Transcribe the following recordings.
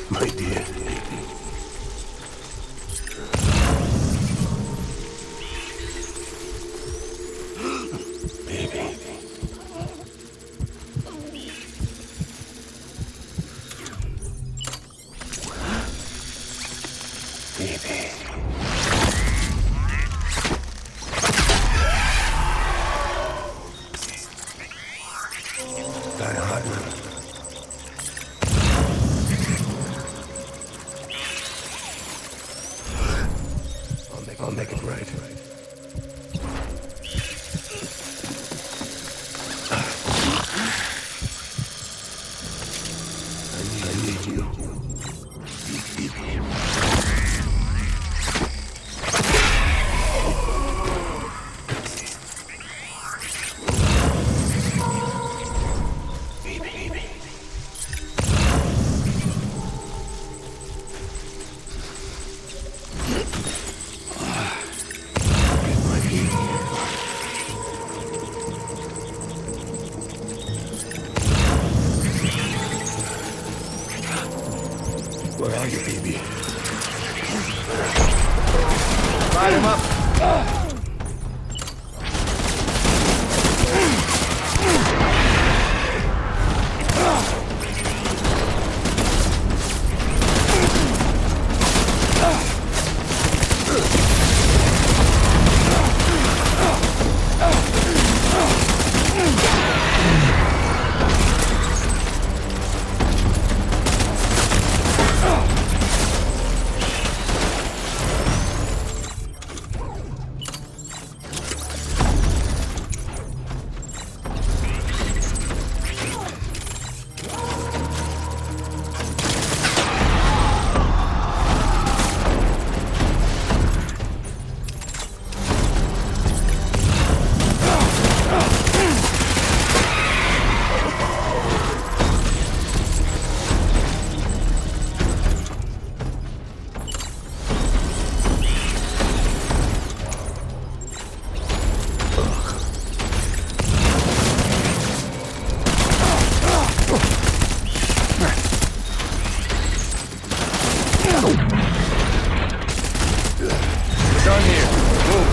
My dear. Baby. Baby. Die hard. I'll make it right. I need you. Baby. Where are you, baby? Light him up. Done here. Move.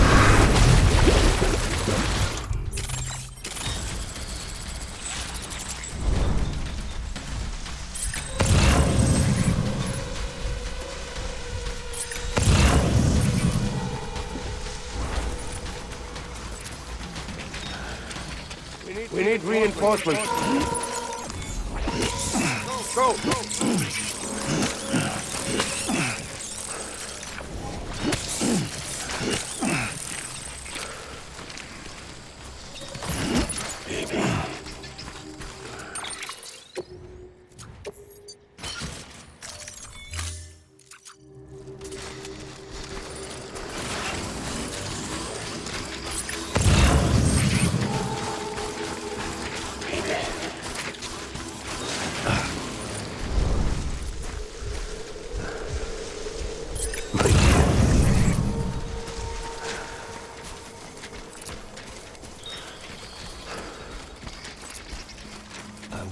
We need reinforcements. Go.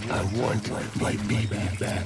I want my baby back.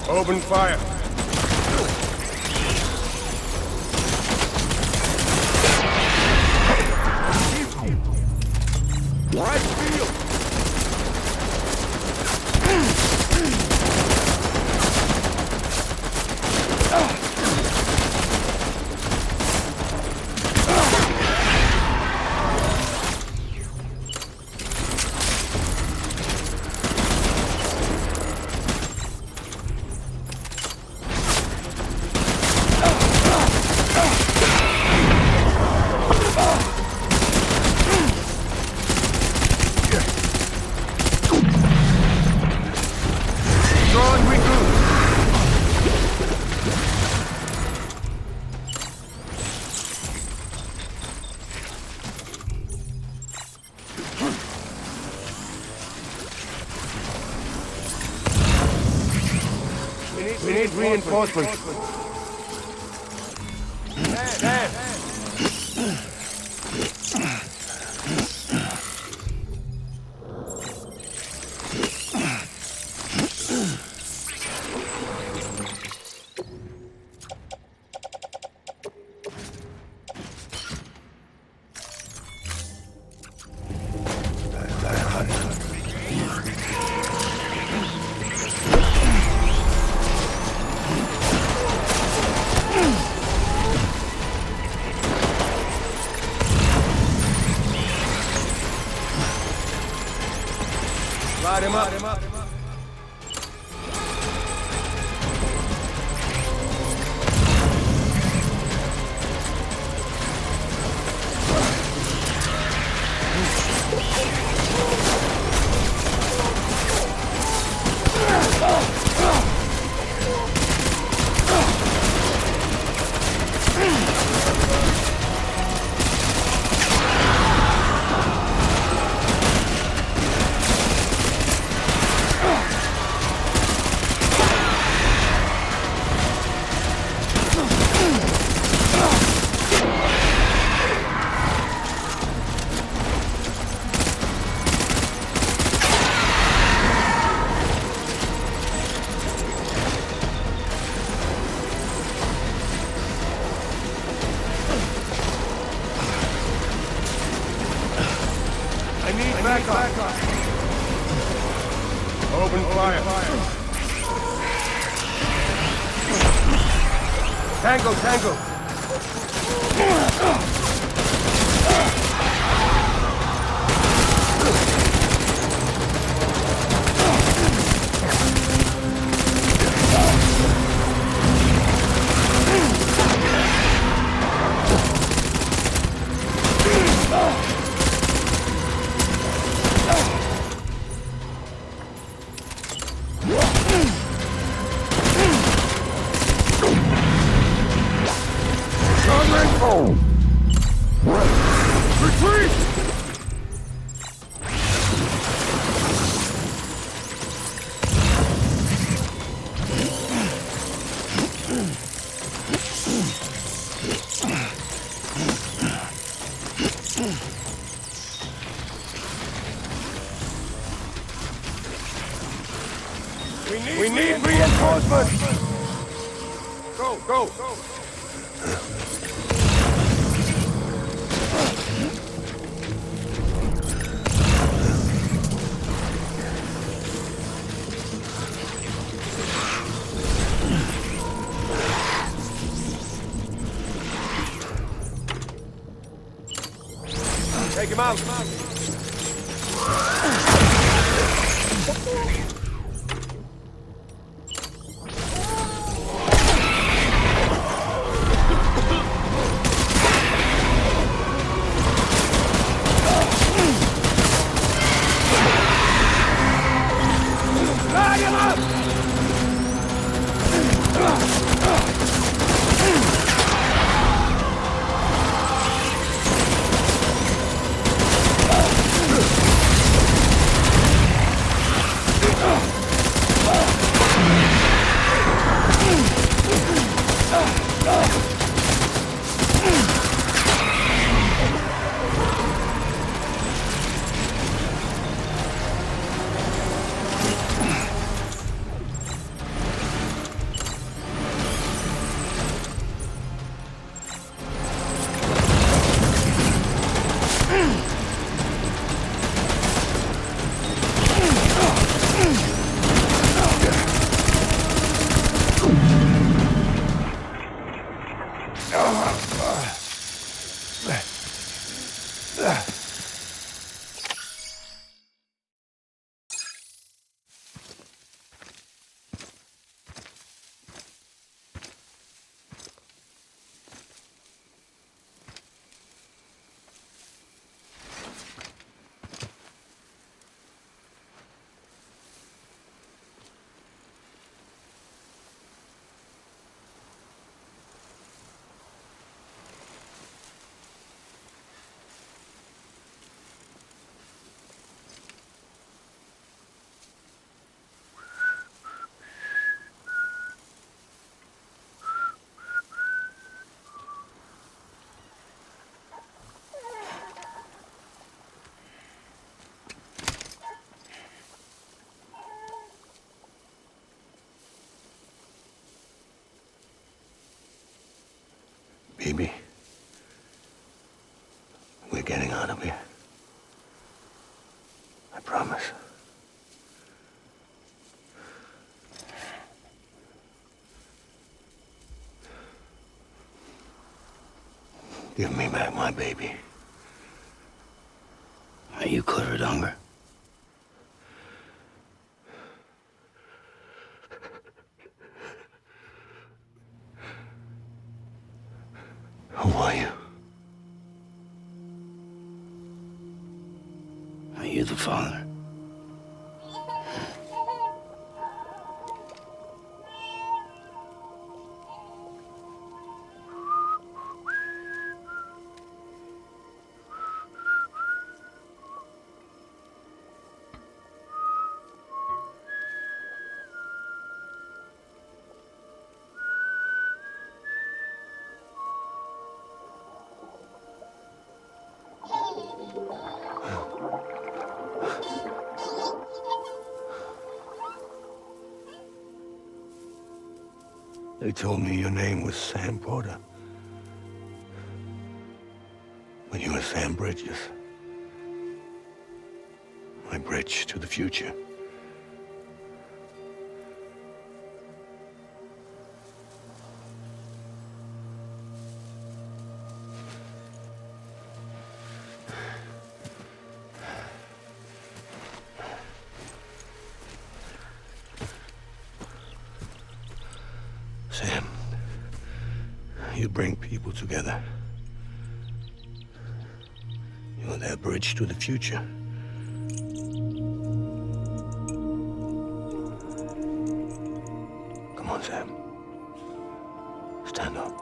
Open fire. reinforcements. Man. Light him up. Back up. Open fire. Tango. Retreat! We need reinforcements! Go! Take him out. Light him up! baby. We're getting out of here. I promise. Give me back my baby. Are you Clifford Unger? Who are you? Are you the father? They told me your name was Sam Porter. But you were Sam Bridges. My bridge to the future. Sam, you bring people together. You're their bridge to the future. Come on, Sam. Stand up.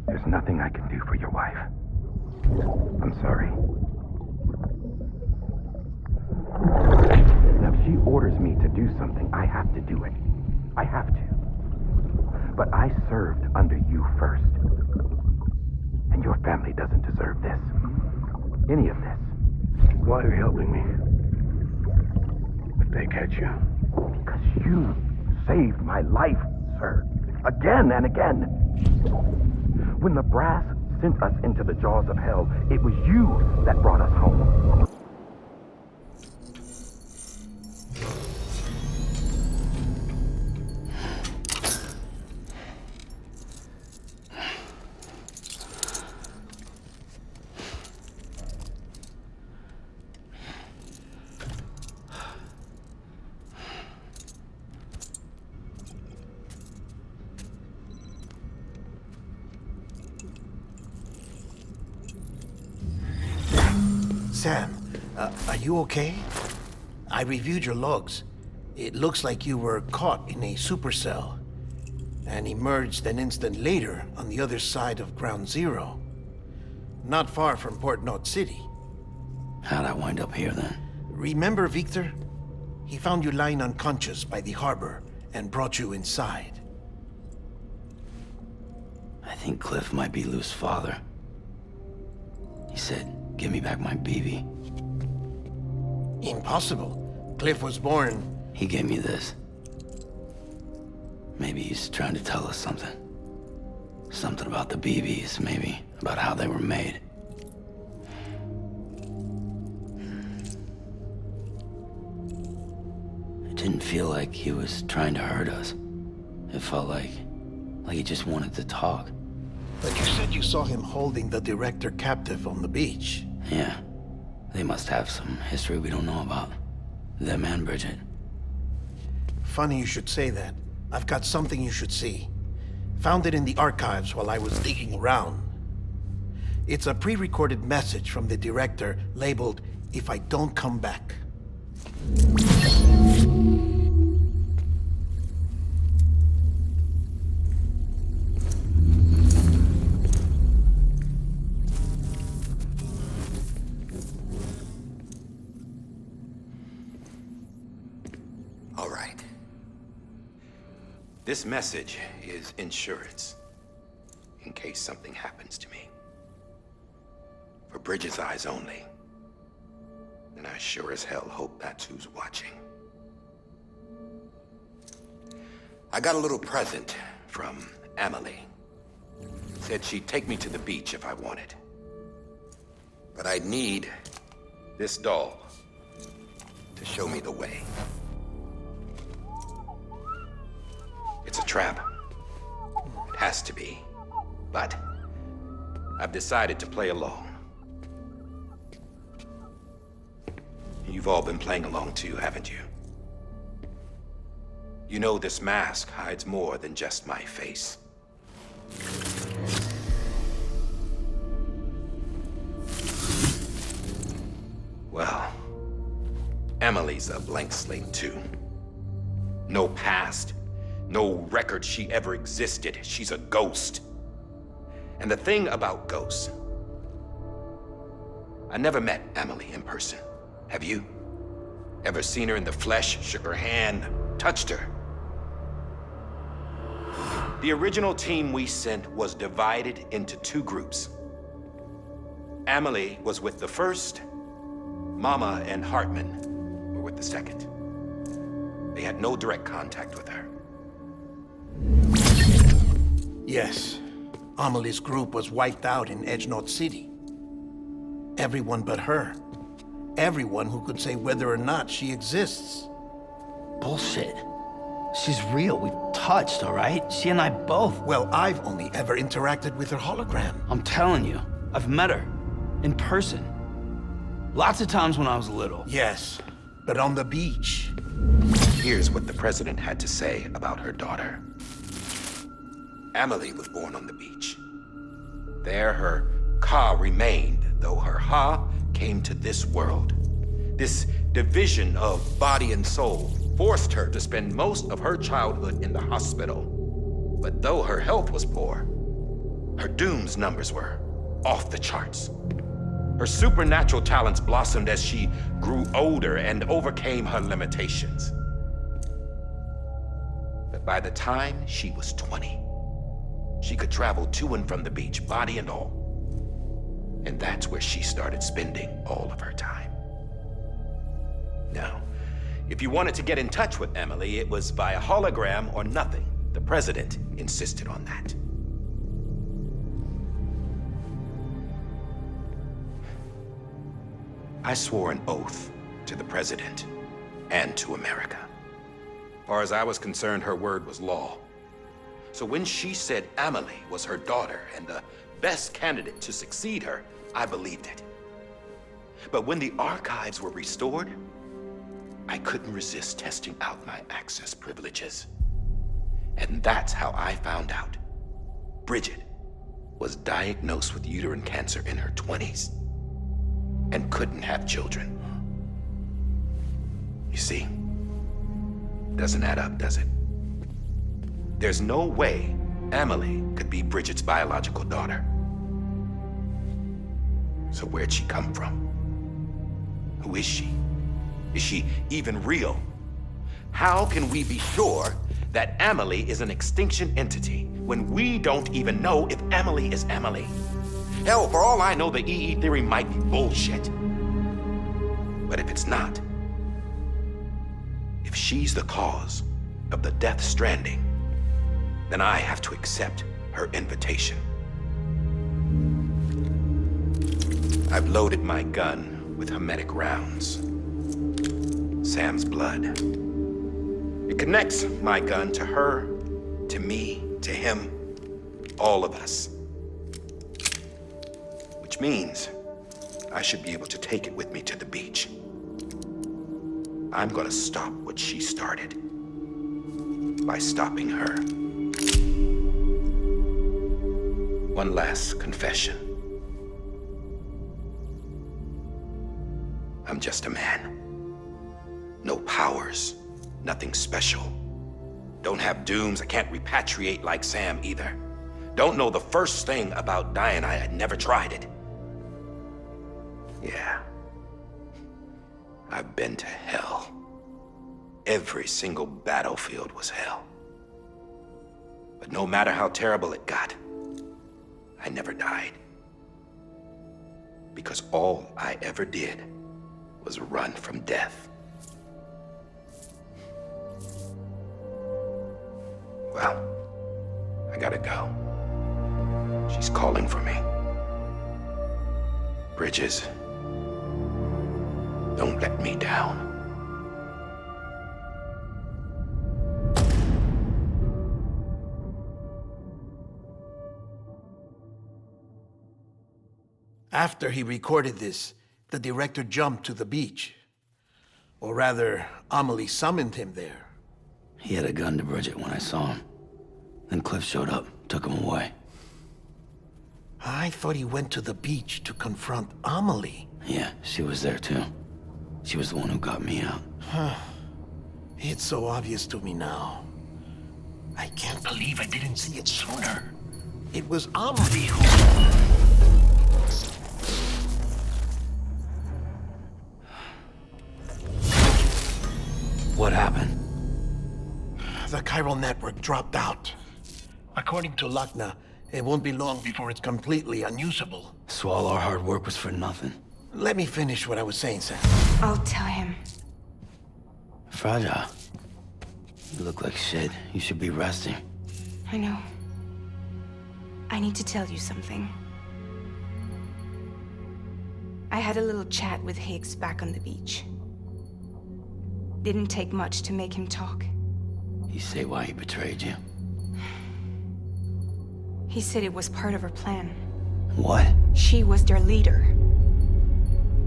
There's nothing I can do for your wife. I'm sorry. Now, if she orders me to do something, I have to do it. I have to. But I served under you first. And your family doesn't deserve this. Any of this. Why are you helping me? If they catch you. Because you saved my life, sir. Again and again. When the brass sent us into the jaws of hell, it was you that brought us home. Sam, are you okay? I reviewed your logs. It looks like you were caught in a supercell and emerged an instant later on the other side of Ground Zero. Not far from Port Knot City. How'd I wind up here then? Remember Victor? He found you lying unconscious by the harbor and brought you inside. I think Cliff might be Lou's father. He said, "Give me back my BB." Impossible. Cliff was born... He gave me this. Maybe he's trying to tell us something. Something about the BBs, maybe. About how they were made. It didn't feel like he was trying to hurt us. It felt like he just wanted to talk. But you said you saw him holding the director captive on the beach. Yeah. They must have some history we don't know about. Them and Bridget. Funny you should say that. I've got something you should see. Found it in the archives while I was digging around. It's a pre-recorded message from the director labeled, "If I don't come back." All right. This message is insurance, in case something happens to me. For Bridget's eyes only. And I sure as hell hope that's who's watching. I got a little present from Emily. Said she'd take me to the beach if I wanted. But I'd need this doll to show me the way. It's a trap. It has to be. But I've decided to play along. You've all been playing along too, haven't you? You know this mask hides more than just my face. Well, Emily's a blank slate too. No past. No record she ever existed. She's a ghost. And the thing about ghosts, I never met Emily in person. Have you? Ever seen her in the flesh, shook her hand, touched her? The original team we sent was divided into two groups. Emily was with the first. Mama and Hartman were with the second. They had no direct contact with her. Yes. Amelie's group was wiped out in Edge North City. Everyone but her. Everyone who could say whether or not she exists. Bullshit. She's real. We've touched, all right? She and I both. Well, I've only ever interacted with her hologram. I'm telling you, I've met her. In person. Lots of times when I was little. Yes, but on the beach. Here's what the president had to say about her daughter. Emily was born on the beach. There her ka remained, though her ha came to this world. This division of body and soul forced her to spend most of her childhood in the hospital. But though her health was poor, her dooms numbers were off the charts. Her supernatural talents blossomed as she grew older and overcame her limitations. But by the time she was 20, she could travel to and from the beach, body and all. And that's where she started spending all of her time. Now, if you wanted to get in touch with Emily, it was via hologram or nothing. The president insisted on that. I swore an oath to the president and to America. As far as I was concerned, her word was law. So when she said Emily was her daughter and the best candidate to succeed her, I believed it. But when the archives were restored, I couldn't resist testing out my access privileges. And that's how I found out Bridget was diagnosed with uterine cancer in her 20s and couldn't have children. You see, doesn't add up, does it? There's no way Emily could be Bridget's biological daughter. So where'd she come from? Who is she? Is she even real? How can we be sure that Emily is an extinction entity when we don't even know if Emily is Emily? Hell, for all I know, the EE theory might be bullshit. But if it's not, she's the cause of the Death Stranding, then I have to accept her invitation. I've loaded my gun with hermetic rounds. Sam's blood. It connects my gun to her, to me, to him, all of us. Which means I should be able to take it with me to the beach. I'm gonna stop what she started by stopping her. One last confession. I'm just a man. No powers, nothing special. Don't have dooms, I can't repatriate like Sam either. Don't know the first thing about dying, I had never tried it. Yeah. I've been to hell. Every single battlefield was hell. But no matter how terrible it got, I never died. Because all I ever did was run from death. Well, I gotta go. She's calling for me. Bridges, don't let me down. After he recorded this, the director jumped to the beach. Or rather, Amelie summoned him there. He had a gun to Bridget when I saw him. Then Cliff showed up, took him away. I thought he went to the beach to confront Amelie. Yeah, she was there too. She was the one who got me out. It's so obvious to me now. I can't believe I didn't see it sooner. It was Amelie who... What happened? The chiral network dropped out. According to Lachna, it won't be long before it's completely unusable. So all our hard work was for nothing. Let me finish what I was saying, Sam. I'll tell him. Fragile. You look like shit. You should be resting. I know. I need to tell you something. I had a little chat with Higgs back on the beach. Didn't take much to make him talk. You say why he betrayed you? He said it was part of her plan. What? She was their leader.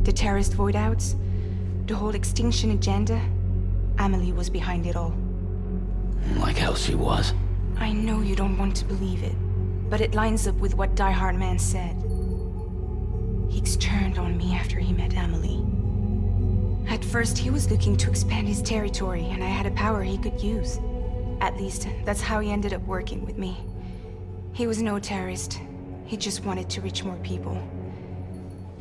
The terrorist voidouts, the whole extinction agenda, Amelie was behind it all. Like hell she was. I know you don't want to believe it, but it lines up with what Die Hard Man said. Higgs turned on me after he met Amelie. At first, he was looking to expand his territory, and I had a power he could use. At least, that's how he ended up working with me. He was no terrorist. He just wanted to reach more people.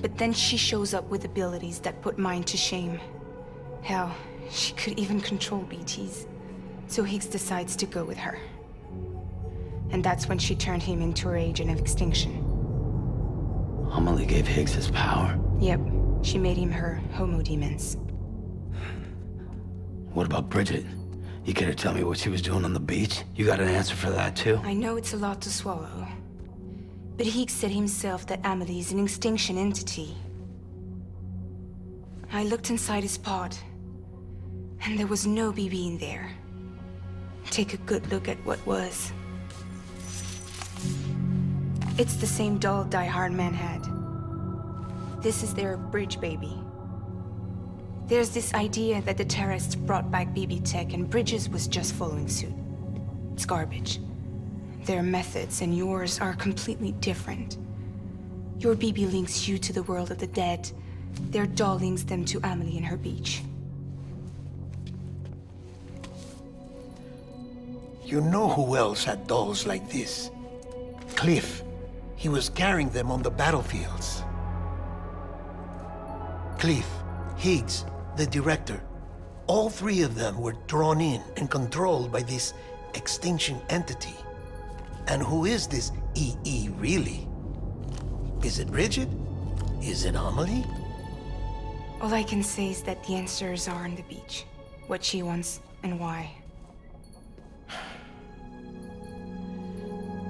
But then she shows up with abilities that put mine to shame. Hell, she could even control BTs. So Higgs decides to go with her. And that's when she turned him into her agent of extinction. Amelie gave Higgs his power? Yep. She made him her homo demons. What about Bridget? You care to tell me what she was doing on the beach? You got an answer for that too? I know it's a lot to swallow. But Higgs said himself that Amelie is an extinction entity. I looked inside his pod, and there was no BB in there. Take a good look at what was. It's the same doll Die Hard Man had. This is their bridge baby. There's this idea that the terrorists brought back BB tech and Bridges was just following suit. It's garbage. Their methods and yours are completely different. Your BB links you to the world of the dead. Their doll links them to Amelie and her beach. You know who else had dolls like this? Cliff. He was carrying them on the battlefields. Cliff, Higgs, the director, all three of them were drawn in and controlled by this extinction entity. And who is this EE really? Is it Bridget? Is it Amelie? All I can say is that the answers are on the beach. What she wants, And why?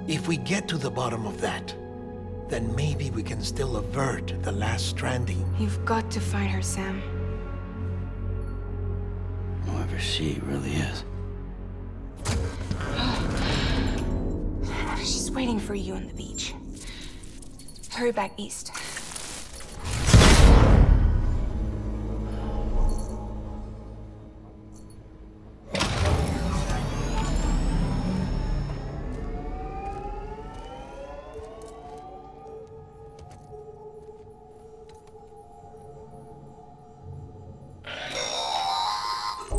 If we get to the bottom of that, then maybe we can still avert the last stranding. You've got to find her, Sam. Whoever she really is. She's waiting for you on the beach. Hurry back east.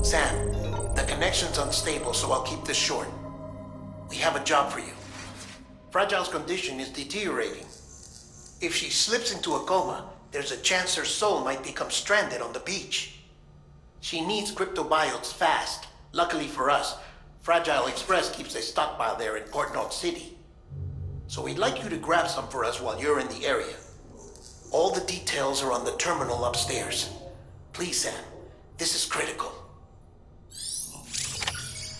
Sam, the connection's unstable, so I'll keep this short. We have a job for you. Fragile's condition is deteriorating. If she slips into a coma, there's a chance her soul might become stranded on the beach. She needs cryptobiotes fast. Luckily for us, Fragile Express keeps a stockpile there in Port North City. So we'd like you to grab some for us while you're in the area. All the details are on the terminal upstairs. Please, Sam, this is critical.